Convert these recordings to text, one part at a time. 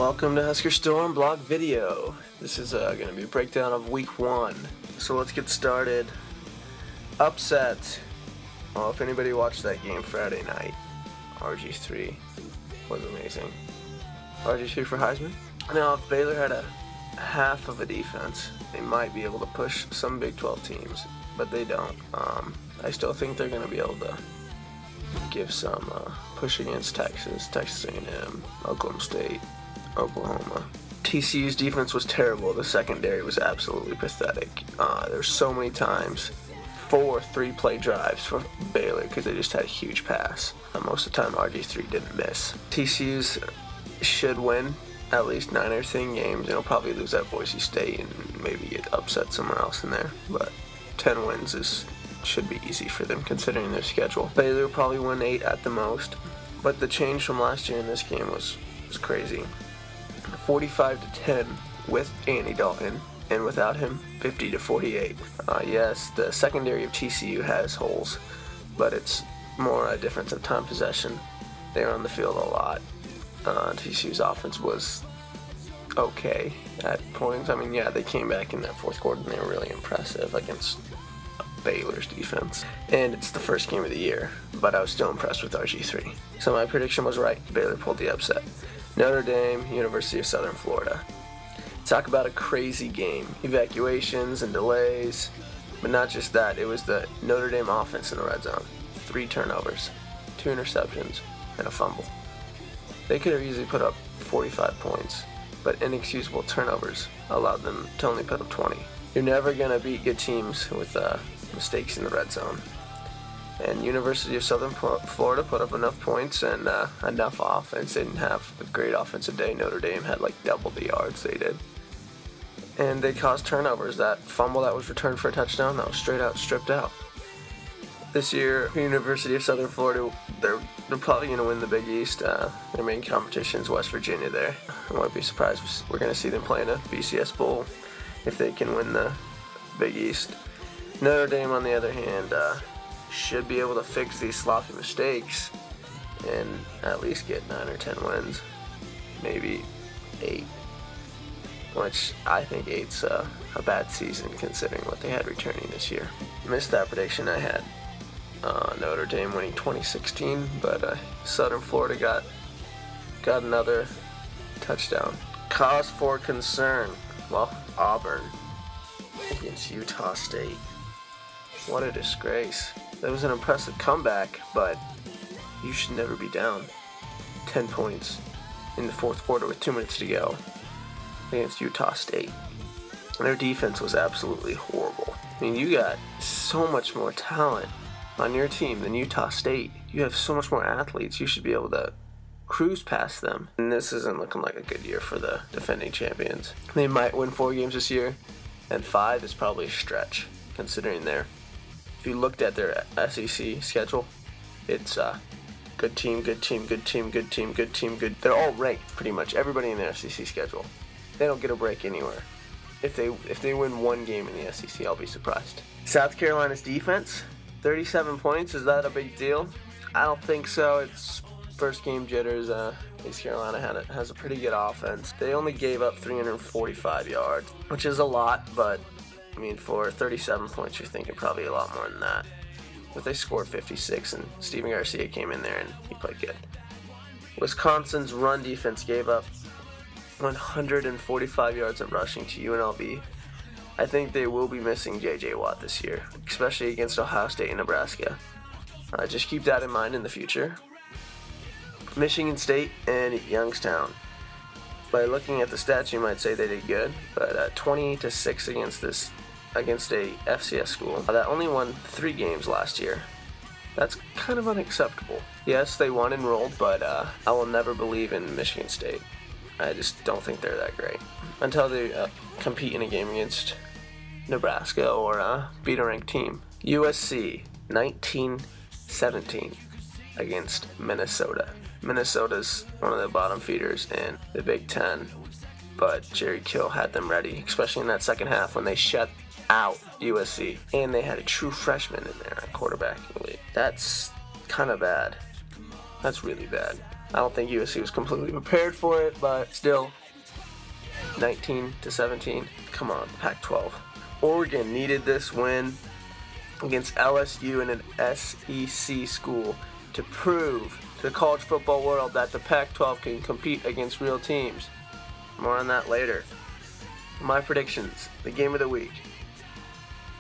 Welcome to Husker Storm blog video. This is going to be a breakdown of week 1. So let's get started. Upset. Well, if anybody watched that game Friday night, RG3 was amazing. RG3 for Heisman. Now, if Baylor had a half of a defense, they might be able to push some Big 12 teams, but they don't. I still think they're going to be able to give some push against Texas A&M, Oklahoma State, Oklahoma. TCU's defense was terrible. The secondary was absolutely pathetic. There's so many times 4 3-play drives for Baylor because they just had a huge pass. Most of the time RG3 didn't miss. TCU's should win at least 9 or 10 games. They'll probably lose at Boise State and maybe get upset somewhere else in there. But 10 wins should be easy for them considering their schedule. Baylor will probably win 8 at the most. But the change from last year in this game was crazy. 45-10 with Andy Dalton, and without him, 50-48. Yes, the secondary of TCU has holes, but it's more a difference of time possession. They're on the field a lot. TCU's offense was okay at points. I mean, yeah, they came back in that fourth quarter and they were really impressive against Baylor's defense. And it's the first game of the year, but I was still impressed with RG3. So my prediction was right. Baylor pulled the upset. Notre Dame, University of Southern Florida. Talk about a crazy game. Evacuations and delays. But not just that, it was the Notre Dame offense in the red zone. 3 turnovers, 2 interceptions, and a fumble. They could have easily put up 45 points, but inexcusable turnovers allowed them to only put up 20. You're never going to beat good teams with mistakes in the red zone. And University of Southern Florida put up enough points and enough offense. They didn't have a great offensive day. Notre Dame had like double the yards they did. And they caused turnovers. That fumble that was returned for a touchdown, that was straight out stripped out. This year, University of Southern Florida, they're probably going to win the Big East. Their main competition is West Virginia there. I won't be surprised if we're going to see them play in a BCS Bowl if they can win the Big East. Notre Dame, on the other hand, should be able to fix these sloppy mistakes and at least get 9 or 10 wins, maybe 8, which I think 8's a bad season considering what they had returning this year. Missed that prediction. I had Notre Dame winning 2016, but Southern Florida got another touchdown. Cause for concern. Well, Auburn against Utah State. What a disgrace. That was an impressive comeback, but you should never be down 10 points in the fourth quarter with 2 minutes to go against Utah State. Their defense was absolutely horrible. I mean, you got so much more talent on your team than Utah State. You have so much more athletes. You should be able to cruise past them. And this isn't looking like a good year for the defending champions. They might win 4 games this year, and 5 is probably a stretch considering if you looked at their SEC schedule, it's good team, good team, good team, good team, good team, good. They're all ranked, pretty much everybody in their SEC schedule. They don't get a break anywhere. If they win 1 game in the SEC, I'll be surprised. South Carolina's defense, 37 points. Is that a big deal? I don't think so. It's first game jitters. East Carolina has a pretty good offense. They only gave up 345 yards, which is a lot, but I mean, for 37 points, you're thinking probably a lot more than that. But they scored 56, and Steven Garcia came in there, and he played good. Wisconsin's run defense gave up 145 yards of rushing to UNLV. I think they will be missing J.J. Watt this year, especially against Ohio State and Nebraska. Just keep that in mind in the future. Michigan State and Youngstown. By looking at the stats, you might say they did good, but 20-6 against a FCS school that only won 3 games last year. That's kind of unacceptable. Yes, they won and rolled, but I will never believe in Michigan State. I just don't think they're that great until they compete in a game against Nebraska or beat a ranked team. USC 19-17 against Minnesota. Minnesota's one of the bottom feeders in the Big Ten, but Jerry Kill had them ready, especially in that second half when they shut out USC, and they had a true freshman in there at quarterback. That's kind of bad. That's really bad. I don't think USC was completely prepared for it, but still, 19-17. Come on, Pac-12. Oregon needed this win against LSU in an SEC school to prove to the college football world that the Pac-12 can compete against real teams. More on that later. My predictions, the game of the week.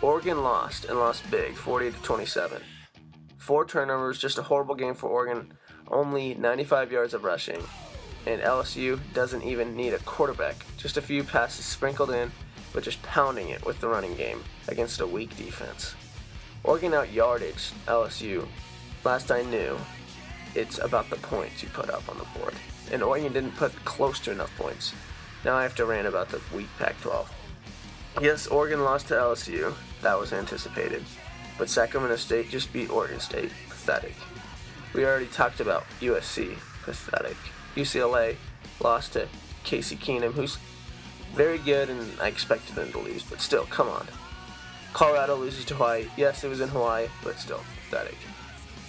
Oregon lost, and lost big, 40-27. 4 turnovers, just a horrible game for Oregon. Only 95 yards of rushing. And LSU doesn't even need a quarterback. Just a few passes sprinkled in, but just pounding it with the running game against a weak defense. Oregon out-yardage LSU. Last I knew, it's about the points you put up on the board. And Oregon didn't put close to enough points. Now I have to rant about the weak Pac-12. Yes, Oregon lost to LSU. That was anticipated. But Sacramento State just beat Oregon State. Pathetic. We already talked about USC. Pathetic. UCLA lost to Casey Keenum, who's very good, and I expected them to lose, but still, come on. Colorado loses to Hawaii. Yes, it was in Hawaii, but still, pathetic.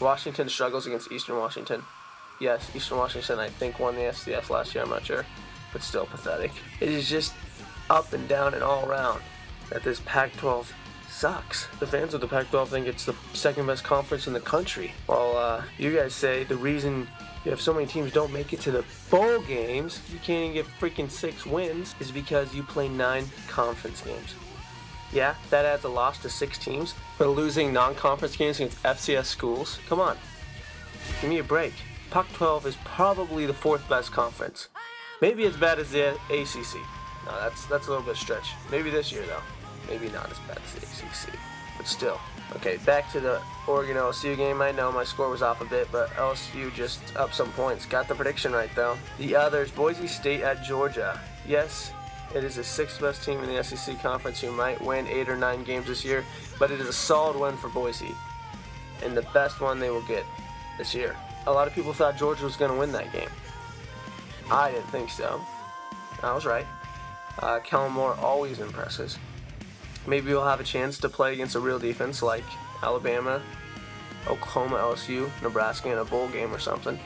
Washington struggles against Eastern Washington. Yes, Eastern Washington, I think, won the FCS last year, I'm not sure, but still pathetic. It is just up and down and all around that this Pac-12 sucks. The fans of the Pac-12 think it's the second best conference in the country, while you guys say the reason you have so many teams don't make it to the bowl games, you can't even get freaking 6 wins, is because you play 9 conference games. Yeah, that adds a loss to 6 teams, but losing non-conference games against FCS schools? Come on, give me a break. Pac-12 is probably the 4th best conference. Maybe as bad as the ACC. No, that's a little bit stretch. Maybe this year though. Maybe not as bad as the ACC, but still. Okay, back to the Oregon-LSU game. I know my score was off a bit, but LSU just up some points. Got the prediction right, though. The others, Boise State at Georgia. Yes, it is the 6th best team in the SEC Conference who might win 8 or 9 games this year, but it is a solid win for Boise, and the best one they will get this year. A lot of people thought Georgia was going to win that game. I didn't think so. I was right. Kellen Moore always impresses. Maybe we'll have a chance to play against a real defense like Alabama, Oklahoma, LSU, Nebraska in a bowl game or something.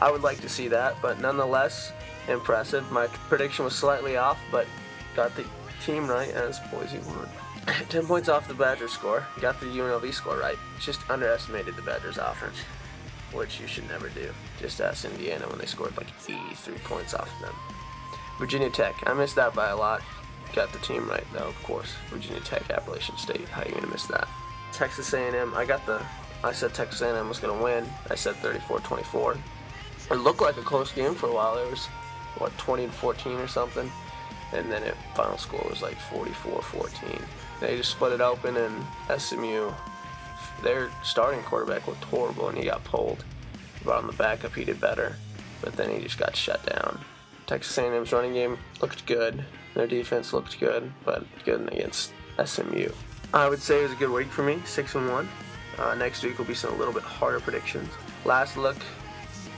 I would like to see that, but nonetheless, impressive. My prediction was slightly off, but got the team right as Boise won. 10 points off the Badgers score. Got the UNLV score right. Just underestimated the Badgers offense, which you should never do. Just ask Indiana when they scored like 83 points off of them. Virginia Tech. I missed that by a lot. Got the team right though, of course. Virginia Tech, Appalachian State. How are you gonna miss that? Texas A&M. I said Texas A&M was gonna win. I said 34-24. It looked like a close game for a while. It was 20-14 or something, and then final score was like 44-14. They just split it open, and SMU, their starting quarterback looked horrible, and he got pulled. Brought on the backup, he did better, but then he just got shut down. Texas A&M's running game looked good. Their defense looked good, but good against SMU. I would say it was a good week for me, 6-1. Next week will be some a little bit harder predictions. Last look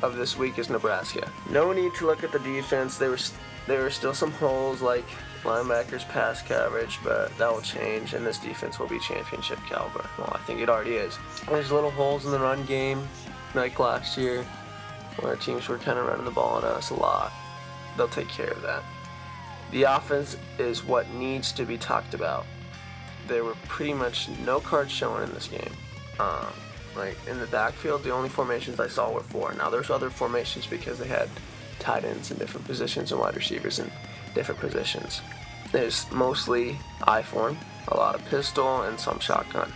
of this week is Nebraska. No need to look at the defense. There were still some holes like linebackers pass coverage, but that will change, and this defense will be championship caliber. Well, I think it already is. There's little holes in the run game, like last year, where teams were kind of running the ball on us a lot. They'll take care of that. The offense is what needs to be talked about. There were pretty much no cards shown in this game. Like in the backfield, the only formations I saw were 4. Now there's other formations because they had tight ends in different positions and wide receivers in different positions. There's mostly I form, a lot of pistol, and some shotgun.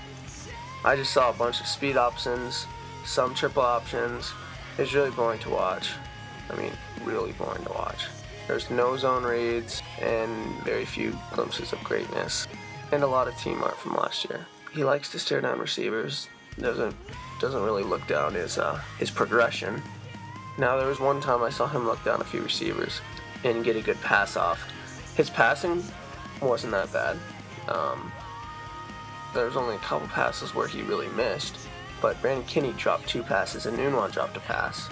I just saw a bunch of speed options, some triple options. It's really boring to watch. I mean, really boring to watch. There's no zone reads and very few glimpses of greatness, and a lot of team art from last year. He likes to stare down receivers. Doesn't really look down his progression. Now there was one time I saw him look down a few receivers and get a good pass off. His passing wasn't that bad. There was only a couple passes where he really missed, but Brandon Kinney dropped 2 passes and Unwan dropped a pass.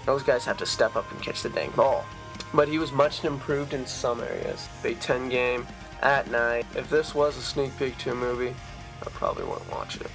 Those guys have to step up and catch the dang ball. But he was much improved in some areas. Big Ten game at night. If this was a sneak peek to a movie, I probably wouldn't watch it.